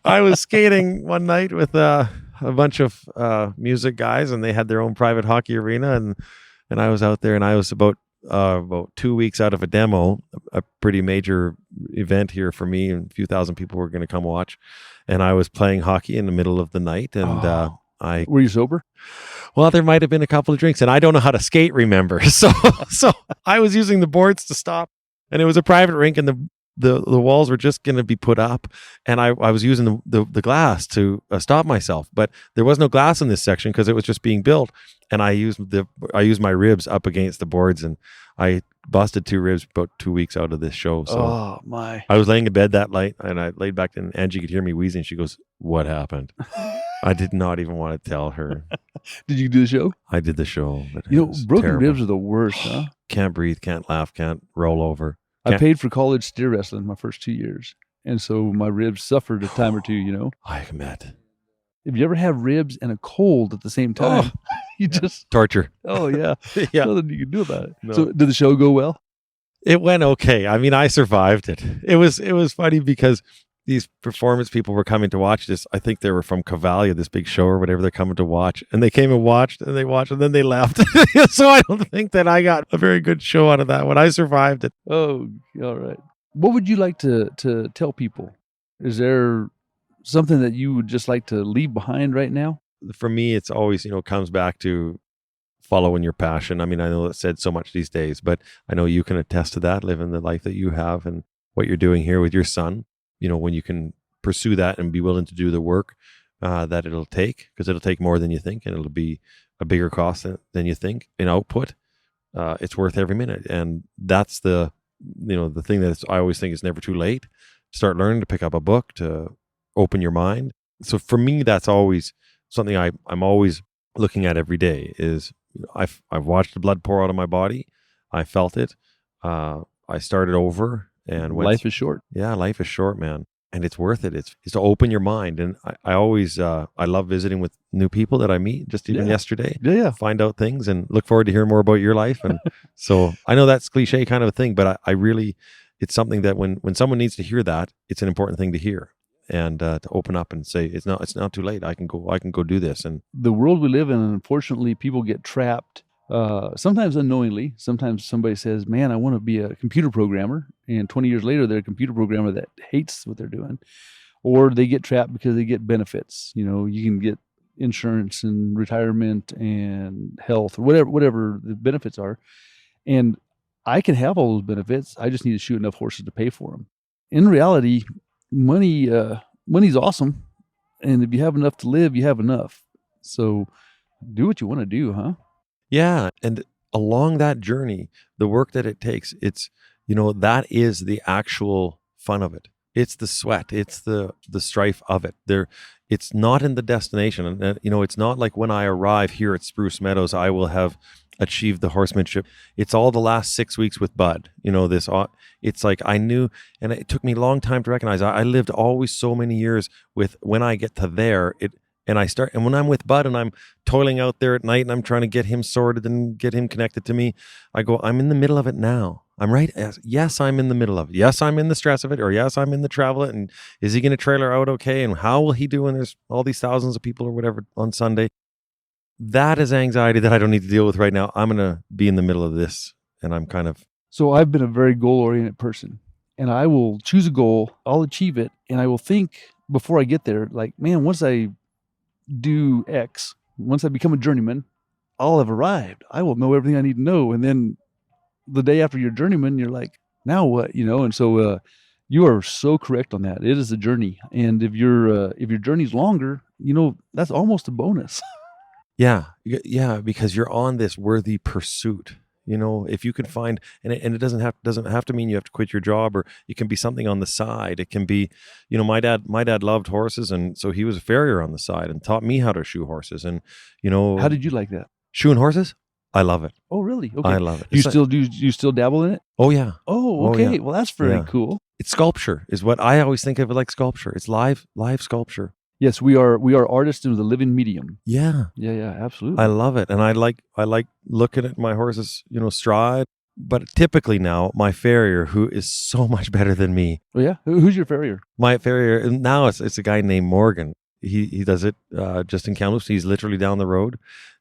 S2: I was skating one night with a bunch of music guys, and they had their own private hockey arena, and I was out there, and I was about 2 weeks out of a demo, a pretty major event here for me, and a few thousand people were going to come watch, and I was playing hockey in the middle of the night, and
S1: Were you sober?
S2: well, there might have been a couple of drinks, and I don't know how to skate, remember? So I was using the boards to stop, and it was a private rink, and the walls were just going to be put up, and I was using the glass to stop myself, but there was no glass in this section because it was just being built, and I used my ribs up against the boards, and I busted 2 ribs about 2 weeks out of this show. So
S1: Oh my!
S2: I was laying in bed that night, and I laid back, and Angie could hear me wheezing. She goes, "What happened?" I did not even want to tell her.
S1: Did you do the show?
S2: I did the show, but
S1: You
S2: it
S1: know,
S2: was
S1: broken
S2: terrible.
S1: ribs are the worst, huh?
S2: Can't breathe, can't laugh, can't roll over.
S1: I paid for college steer wrestling my first 2 years, and so my ribs suffered a time or two.
S2: I met.
S1: If you ever have ribs and a cold at the same time, You just
S2: torture.
S1: oh yeah,
S2: Yeah.
S1: nothing you can do about it.
S2: No.
S1: So did the show go well?
S2: It went okay. I mean, I survived it. It was funny because these performance people were coming to watch this. I think they were from Cavalia, this big show or whatever. They're coming to watch, and they came and watched, and they watched, and then they left. So I don't think that I got a very good show out of that one. I survived it.
S1: Oh, all right. What would you like to tell people? Is there something that you would just like to leave behind right now?
S2: For me, it's always, comes back to following your passion. I mean, I know it's said so much these days, but I know you can attest to that, living the life that you have and what you're doing here with your son. When you can pursue that and be willing to do the work that it'll take, because it'll take more than you think, and it'll be a bigger cost than you think in output. It's worth every minute. And that's the thing that I always think is never too late. Start learning to pick up a book, to open your mind. So for me, that's always something I'm always looking at every day is I've watched the blood pour out of my body. I felt it. I started over, and
S1: Life is short.
S2: Yeah, life is short, man. And it's worth it. It's to open your mind. And I always, I love visiting with new people that I meet, just even yesterday.
S1: Yeah.
S2: Find out things and look forward to hearing more about your life. And so I know that's cliche kind of a thing, but I really, it's something that when someone needs to hear that, it's an important thing to hear. And to open up and say, it's not too late. I can go do this. And
S1: the world we live in, unfortunately, people get trapped, sometimes unknowingly. Sometimes somebody says, man, I want to be a computer programmer. And 20 years later, they're a computer programmer that hates what they're doing. Or they get trapped because they get benefits. You can get insurance and retirement and health or whatever the benefits are. And I can have all those benefits. I just need to shoot enough horses to pay for them. In reality, money's awesome, and if you have enough to live, you have enough. So do what you want to do, huh?
S2: Yeah. And along that journey, the work that it takes, it's, that is the actual fun of it. It's the sweat. It's the strife of it. It's not in the destination. And, it's not like when I arrive here at Spruce Meadows, I will have achieved the horsemanship. It's all the last 6 weeks with Bud. It's like I knew, and it took me a long time to recognize. I lived always so many years with when I get to there, and when I'm with Bud and I'm toiling out there at night and I'm trying to get him sorted and get him connected to me, I'm in the middle of it now. I'm right. Yes, I'm in the middle of it. Yes, I'm in the stress of it, or yes, I'm in the travel it. And is he going to trailer out okay? And how will he do when there's all these thousands of people or whatever on Sunday? That is anxiety that I don't need to deal with right now. I'm going to be in the middle of this, and I'm kind of...
S1: So I've been a very goal-oriented person, and I will choose a goal, I'll achieve it, and I will think before I get there, like, man, once I do X, once I become a journeyman, I'll have arrived. I will know everything I need to know. And then the day after you're journeyman, you're like, now what? And so you are so correct on that. It is a journey, and if your journey's longer, that's almost a bonus.
S2: Yeah, because you're on this worthy pursuit. If you can find, and it doesn't have to mean you have to quit your job, or it can be something on the side. It can be, my dad loved horses, and so he was a farrier on the side and taught me how to shoe horses. And
S1: how did you like that?
S2: Shoeing horses? I love it.
S1: Oh, really? Okay.
S2: I love it.
S1: You still dabble in it?
S2: Oh yeah.
S1: Oh, okay.
S2: Oh, yeah.
S1: Well, that's very cool.
S2: It's sculpture, is what I always think of it like sculpture. It's live sculpture.
S1: Yes, we are artists in the living medium.
S2: Yeah.
S1: Yeah, absolutely.
S2: I love it. And I like looking at my horses, stride. But typically now, my farrier, who is so much better than me.
S1: Oh yeah? Who's your farrier?
S2: My farrier, and now it's a guy named Morgan. He does it just in Kamloops. He's literally down the road.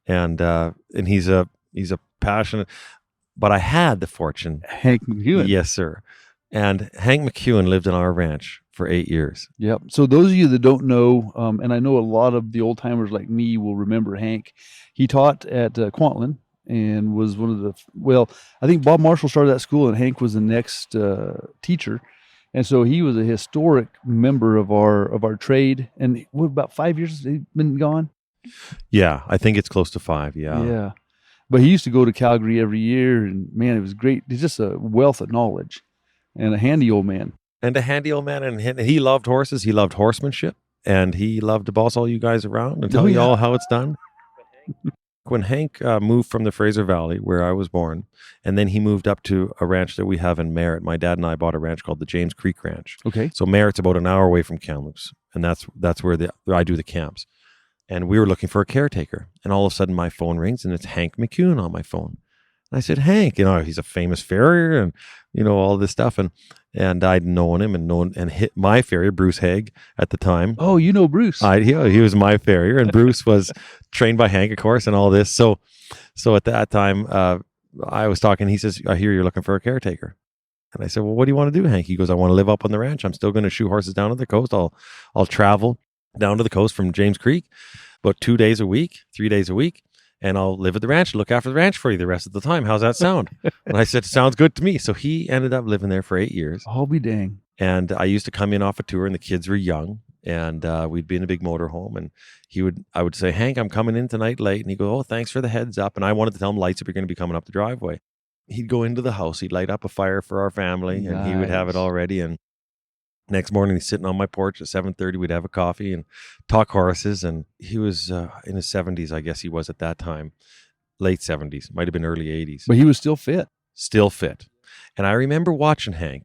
S2: And he's a passionate, but I had the fortune.
S1: Hank McEwen.
S2: Yes, sir. And Hank McEwen lived on our ranch for 8 years.
S1: Yep. So those of you that don't know, and I know a lot of the old timers like me will remember Hank. He taught at Kwantlen and was one of I think Bob Marshall started that school and Hank was the next teacher. And so he was a historic member of our trade. And what, about 5 years he's been gone?
S2: Yeah, I think it's close to 5. Yeah.
S1: Yeah. But he used to go to Calgary every year, and man, it was great. He's just a wealth of knowledge and a handy old man.
S2: And he loved horses. He loved horsemanship, and he loved to boss all you guys around and tell you all how it's done. When Hank moved from the Fraser Valley, where I was born, and then he moved up to a ranch that we have in Merritt. My dad and I bought a ranch called the James Creek Ranch.
S1: Okay.
S2: So Merritt's about an hour away from Kamloops, and that's where I do the camps. And we were looking for a caretaker. And all of a sudden my phone rings and it's Hank McCune on my phone. And I said, Hank, he's a famous farrier and, all this stuff. And I'd known him and hit my farrier, Bruce Haig, at the time.
S1: Oh, you know Bruce.
S2: He was my farrier, and Bruce was trained by Hank, of course, and all this. So at that time, I was talking. He says, I hear you're looking for a caretaker. And I said, well, what do you want to do, Hank? He goes, I want to live up on the ranch. I'm still going to shoe horses down to the coast. I'll travel down to the coast from James Creek about 2 days a week, 3 days a week. And I'll live at the ranch, look after the ranch for you the rest of the time. How's that sound? And I said, sounds good to me. So he ended up living there for 8 years.
S1: I'll be dang.
S2: And I used to come in off a tour and the kids were young and we'd be in a big motorhome and I would say, Hank, I'm coming in tonight late. And he'd go, oh, thanks for the heads up. And I wanted to tell him lights up, you're going to be coming up the driveway. He'd go into the house, he'd light up a fire for our family and he would have it all ready. And next morning, he's sitting on my porch at 7:30. We'd have a coffee and talk horses. And he was in his 70s, I guess he was at that time. Late 70s, might have been early 80s.
S1: But he was still fit.
S2: Still fit. And I remember watching Hank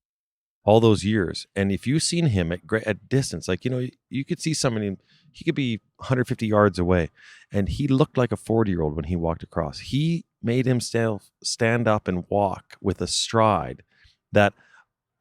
S2: all those years. And if you've seen him at distance, like, you could see somebody, he could be 150 yards away. And he looked like a 40-year-old when he walked across. He made himself stand up and walk with a stride that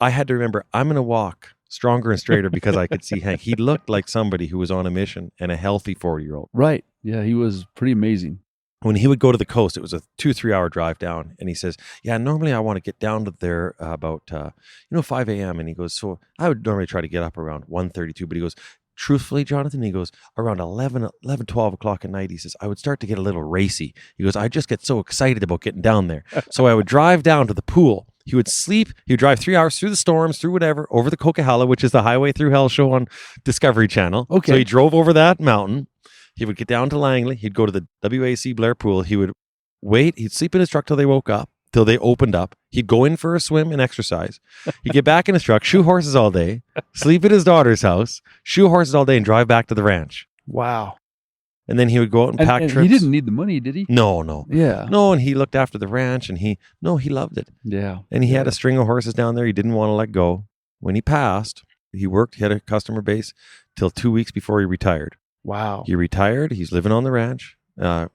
S2: I had to remember, I'm going to walk stronger and straighter because I could see Hank. He looked like somebody who was on a mission and a healthy 40-year-old.
S1: Right. Yeah, he was pretty amazing.
S2: When he would go to the coast, it was a 2-3 hour drive down. And he says, yeah, normally I want to get down to there about, 5 a.m. And he goes, so I would normally try to get up around 1:32. But he goes, truthfully, Jonathan, he goes, around 11, 12 o'clock at night, he says, I would start to get a little racy. He goes, I just get so excited about getting down there. So I would drive down to the pool. He would sleep. He would drive 3 hours through the storms, through whatever, over the Coquihalla, which is the Highway Through Hell show on Discovery Channel.
S1: Okay.
S2: So he drove over that mountain. He would get down to Langley. He'd go to the WAC Blair pool. He would wait. He'd sleep in his truck till they woke up, till they opened up. He'd go in for a swim and exercise. He'd get back in his truck, shoe horses all day, sleep at his daughter's house, shoe horses all day, and drive back to the ranch.
S1: Wow.
S2: And then he would go out and pack
S1: and
S2: trips.
S1: He didn't need the money, did he?
S2: No.
S1: Yeah.
S2: No, and he looked after the ranch, and he loved it.
S1: Yeah.
S2: And he had a string of horses down there he didn't want to let go. When he passed, he had a customer base till 2 weeks before he retired.
S1: Wow.
S2: He retired. He's living on the ranch,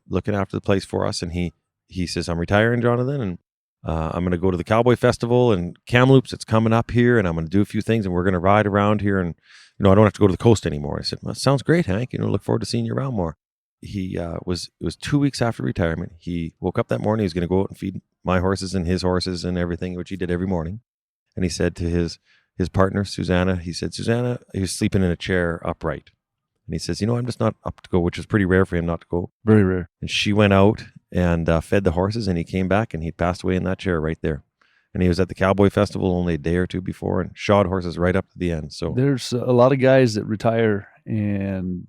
S2: looking after the place for us. And he says, I'm retiring, Jonathan, and I'm going to go to the Cowboy Festival and Kamloops. It's coming up here, and I'm going to do a few things, and we're going to ride around here. And, I don't have to go to the coast anymore. I said, well, sounds great, Hank. Look forward to seeing you around more. It was 2 weeks after retirement. He woke up that morning. He was going to go out and feed my horses and his horses and everything, which he did every morning. And he said to his partner, Susanna, he was sleeping in a chair upright. And he says, I'm just not up to go, which is pretty rare for him not to go.
S1: Very rare.
S2: And she went out and fed the horses, and he came back and he passed away in that chair right there. And he was at the Cowboy Festival only a day or two before and shod horses right up to the end. So
S1: there's a lot of guys that retire and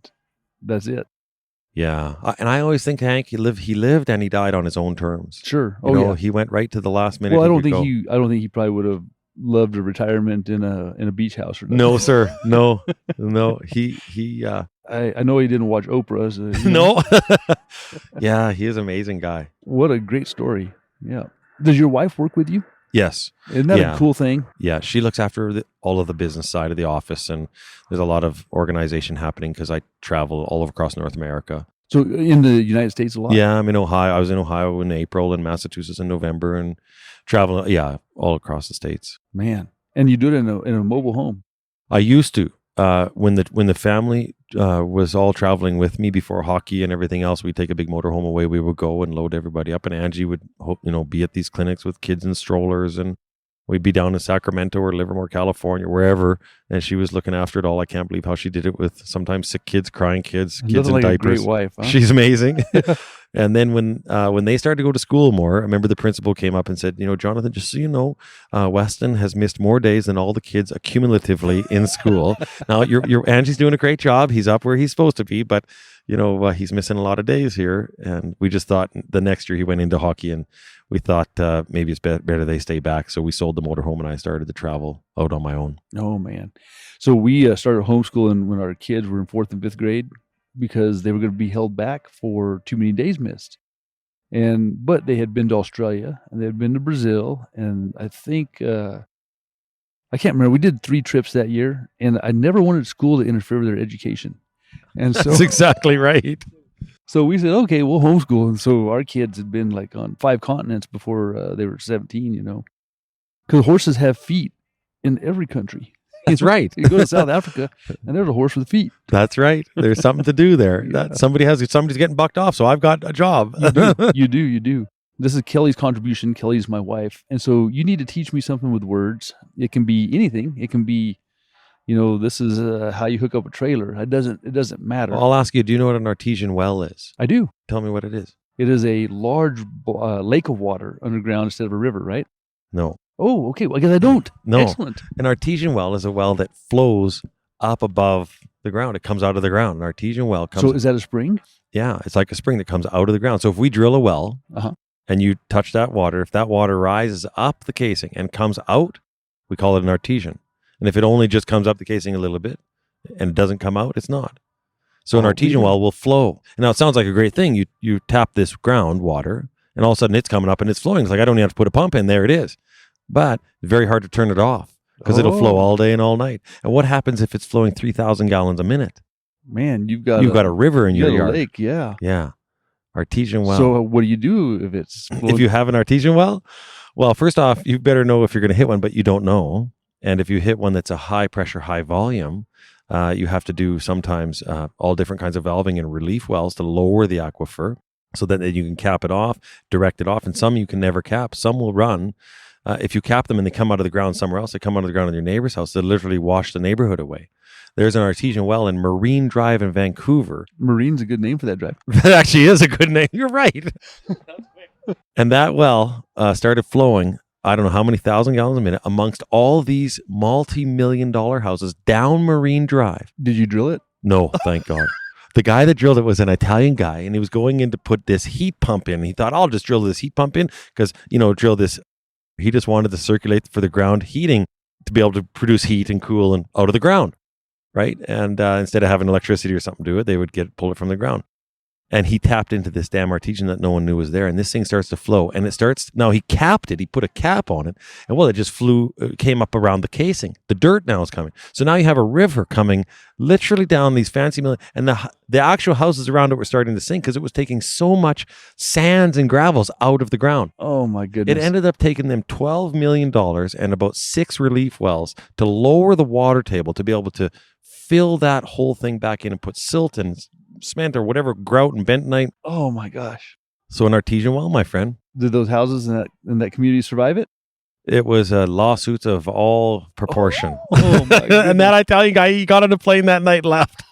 S1: that's it.
S2: Yeah. And I always think Hank, he lived and he died on his own terms.
S1: Sure.
S2: He went right to the last minute.
S1: Well, I don't think he probably would have loved a retirement in a beach house or nothing.
S2: No, sir. No. He
S1: I know he didn't watch Oprah. So,
S2: no. Yeah, he is an amazing guy.
S1: What a great story. Yeah. Does your wife work with you?
S2: Yes.
S1: Isn't that a cool thing?
S2: Yeah. She looks after all of the business side of the office, and there's a lot of organization happening because I travel all over across North America.
S1: So in the United States a lot?
S2: Yeah, I'm in Ohio. I was in Ohio in April and Massachusetts in November and traveling, all across the States.
S1: Man. And you do it in a mobile home?
S2: I used to. When the family was all traveling with me before hockey and everything else, we'd take a big motorhome away. We would go and load everybody up, and Angie would be at these clinics with kids in strollers, and we'd be down in Sacramento or Livermore, California, wherever, and she was looking after it all. I can't believe how she did it with sometimes sick kids, crying kids in
S1: like
S2: diapers.
S1: A great wife, huh?
S2: She's amazing. And then when they started to go to school more, I remember the principal came up and said, Jonathan, just so you know, Weston has missed more days than all the kids accumulatively in school. Now, your Angie's doing a great job. He's up where he's supposed to be, but he's missing a lot of days here. And we just thought the next year he went into hockey, and we thought maybe it's better they stay back. So we sold the motorhome, and I started to travel out on my own.
S1: Oh man! So we started homeschooling when our kids were in 4th and 5th grade, because they were going to be held back for too many days missed. But they had been to Australia, and they had been to Brazil, and I think, I can't remember, we did 3 trips that year, and I never wanted school to interfere with their education. And so,
S2: That's exactly right.
S1: so we said, okay, we'll homeschool. And so our kids had been like on 5 continents before they were 17, because horses have feet in every country.
S2: That's right.
S1: You go to South Africa and there's a horse with feet.
S2: That's right. There's something to do there.
S1: Yeah.
S2: Somebody's getting bucked off, so I've got a job.
S1: You do. This is Kelly's contribution. Kelly's my wife. And so you need to teach me something with words. It can be anything. It can be, this is how you hook up a trailer. It doesn't matter.
S2: I'll ask you, do you know what an artesian well is?
S1: I do.
S2: Tell me what it is.
S1: It is a large lake of water underground instead of a river, right?
S2: No.
S1: Oh, okay. Well, I guess I don't.
S2: No.
S1: Excellent.
S2: An artesian well is a well that flows up above the ground. It comes out of the ground. An artesian well comes.
S1: So is that a spring?
S2: Yeah, it's like a spring that comes out of the ground. So if we drill a well and you touch that water, if that water rises up the casing and comes out, we call it an artesian. And if it only just comes up the casing a little bit and it doesn't come out, it's not. So an artesian well will flow. And now it sounds like a great thing. You tap this groundwater and all of a sudden it's coming up and it's flowing. It's like, I don't even have to put a pump in. There it is. But it's very hard to turn it off because it'll flow all day and all night. And what happens if it's flowing 3,000 gallons a minute?
S1: Man, you've got
S2: a river in your yard.
S1: Lake, yeah.
S2: Yeah. Artesian well.
S1: So what do you do if it's
S2: if you have an artesian well? Well, first off, you better know if you're going to hit one, but you don't know. And if you hit one that's a high pressure, high volume, you have to do sometimes all different kinds of valving and relief wells to lower the aquifer so that you can cap it off, direct it off. And some you can never cap. Some will run. If you cap them and they come out of the ground somewhere else, they come out of the ground in your neighbor's house, they literally wash the neighborhood away. There's an artesian well in Marine Drive in Vancouver.
S1: Marine's a good name for that drive.
S2: That actually is a good name. You're right. And that well started flowing, I don't know how many thousand gallons a minute, amongst all these multi-million-dollar houses down Marine Drive.
S1: Did you drill it?
S2: No, thank God. The guy that drilled it was an Italian guy, and he was going in to put this heat pump in. He thought, I'll just drill this heat pump in because, drill this. He just wanted to circulate for the ground heating to be able to produce heat and cool and out of the ground, right? And instead of having electricity or something to do it, they would pull it from the ground. And he tapped into this damn artesian that no one knew was there. And this thing starts to flow. And now he capped it. He put a cap on it. And it just came up around the casing. The dirt now is coming. So now you have a river coming literally down these fancy and the actual houses around it were starting to sink because it was taking so much sands and gravels out of the ground.
S1: Oh my goodness.
S2: It ended up taking them $12 million and about 6 relief wells to lower the water table to be able to fill that whole thing back in and put silt and cement or whatever, grout and bentonite.
S1: Oh my gosh.
S2: So an artesian well, my friend.
S1: Did those houses in that community survive it?
S2: It was lawsuits of all proportion.
S1: Oh my goodness.
S2: And that Italian guy, he got on a plane that night and left.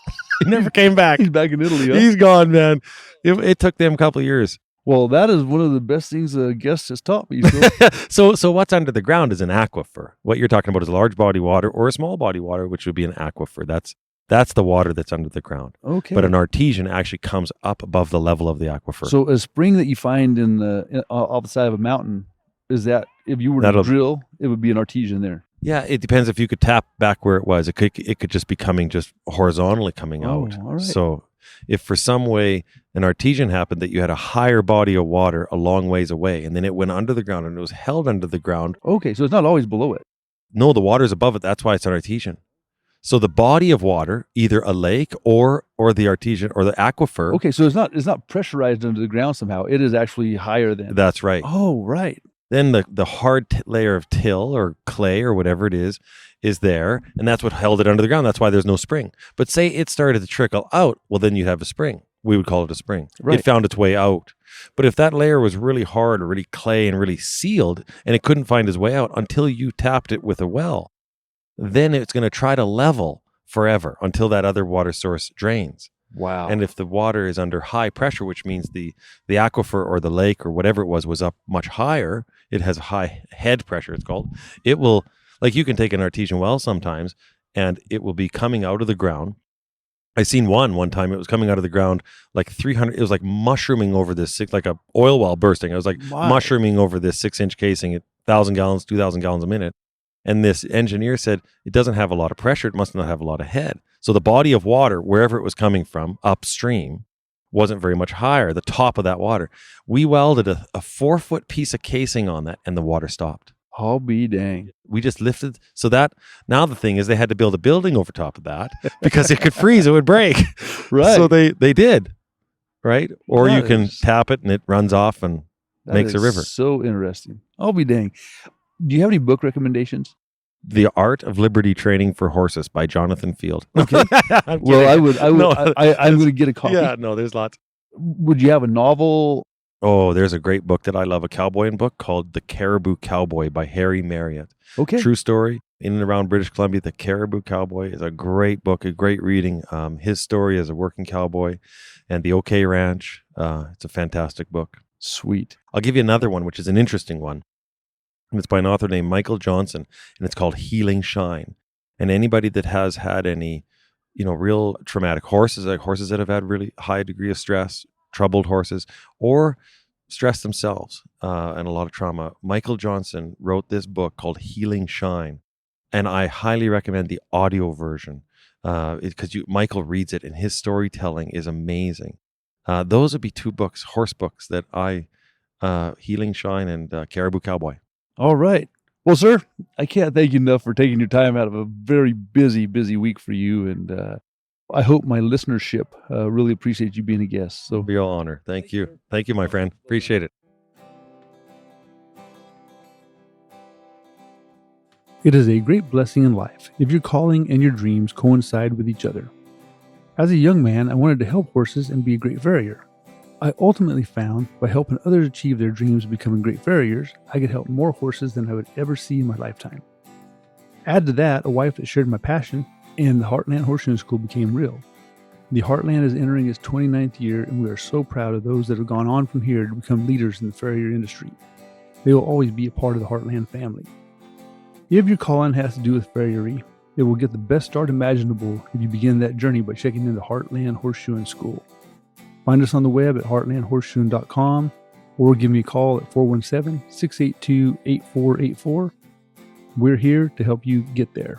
S2: He never came back.
S1: He's back in Italy. Huh?
S2: He's gone, man. It took them a couple of years.
S1: Well, that is one of the best things a guest has taught me.
S2: So what's under the ground is an aquifer. What you're talking about is a large body water or a small body water, which would be an aquifer. That's the water that's under the ground.
S1: Okay.
S2: But an artesian actually comes up above the level of the aquifer.
S1: So a spring that you find off the side of a mountain, is that if you were to drill, it would be an artesian there?
S2: Yeah, it depends if you could tap back where it was. It could just be coming just horizontally coming out.
S1: All right.
S2: So if for some way an artesian happened that you had a higher body of water a long ways away and then it went under the ground and it was held under the ground.
S1: Okay, so it's not always below it.
S2: No, the water's above it. That's why it's an artesian. So the body of water, either a lake or the artesian or the aquifer.
S1: Okay, so it's not pressurized under the ground somehow. It is actually higher than.
S2: That's right.
S1: Oh, right.
S2: Then the hard layer of till or clay or whatever it is there, and that's what held it under the ground. That's why there's no spring. But say it started to trickle out, well, then you'd have a spring. We would call it a spring.
S1: Right.
S2: It found its way out. But if that layer was really hard or really clay and really sealed, and it couldn't find its way out until you tapped it with a well, then it's going to try to level forever until that other water source drains.
S1: Wow.
S2: And if the water is under high pressure, which means the aquifer or the lake or whatever it was up much higher, it has a high head pressure, it's called. It will, like you can take an artesian well sometimes, and it will be coming out of the ground. I seen one time, it was coming out of the ground like 300, it was like mushrooming over this, like a oil well bursting. It was like mushrooming over this 6-inch casing at 1,000 gallons, 2,000 gallons a minute. And this engineer said, it doesn't have a lot of pressure. It must not have a lot of head. So the body of water, wherever it was coming from, upstream, wasn't very much higher, the top of that water. We welded a 4-foot piece of casing on that, and the water stopped.
S1: I'll be dang.
S2: We just lifted. So that, now the thing is they had to build a building over top of that because it could freeze, it would break.
S1: Right.
S2: So they did, right? Or you
S1: That
S2: can
S1: is-
S2: tap it and it runs off and
S1: That
S2: makes a
S1: is
S2: river.
S1: So interesting. I'll be dang. Do you have any book recommendations?
S2: The Art of Liberty Training for Horses by Jonathan Field.
S1: Okay.
S2: I'm
S1: Well,
S2: kidding. No,
S1: I'm going to get a copy.
S2: Yeah, no, there's lots.
S1: Would you have a novel?
S2: Oh, there's a great book that I love, a cowboying book called The Caribou Cowboy by Harry Marriott.
S1: Okay.
S2: True story in and around British Columbia. The Caribou Cowboy is a great book, a great reading. His story as a working cowboy and the OK Ranch. It's a fantastic book.
S1: Sweet.
S2: I'll give you another one, which is an interesting one. And it's by an author named Michael Johnson, and it's called Healing Shine. And anybody that has had any, real traumatic horses, like horses that have had really high degree of stress, troubled horses, or stress themselves and a lot of trauma, Michael Johnson wrote this book called Healing Shine. And I highly recommend the audio version because Michael reads it, and his storytelling is amazing. Those would be two books, horse books that Healing Shine and Caribou Cowboy.
S1: All right. Well, sir, I can't thank you enough for taking your time out of a very busy week for you. And I hope my listenership really appreciates you being a guest. So,
S2: Real honor. Thank you. Thank you, my friend. Appreciate it.
S1: it is a great blessing in life if your calling and your dreams coincide with each other. As a young man, I wanted to help horses and be a great farrier. I ultimately found by helping others achieve their dreams of becoming great farriers, I could help more horses than I would ever see in my lifetime. Add to that a wife that shared my passion, and the Heartland Horseshoeing School became real. The Heartland is entering its 29th year, and we are so proud of those that have gone on from here to become leaders in the farrier industry. They will always be a part of the Heartland family. If your calling has to do with farriery, it will get the best start imaginable if you begin that journey by checking into Heartland Horseshoeing School. Find us on the web at heartlandhorseshoeing.com or give me a call at 417-682-8484. We're here to help you get there.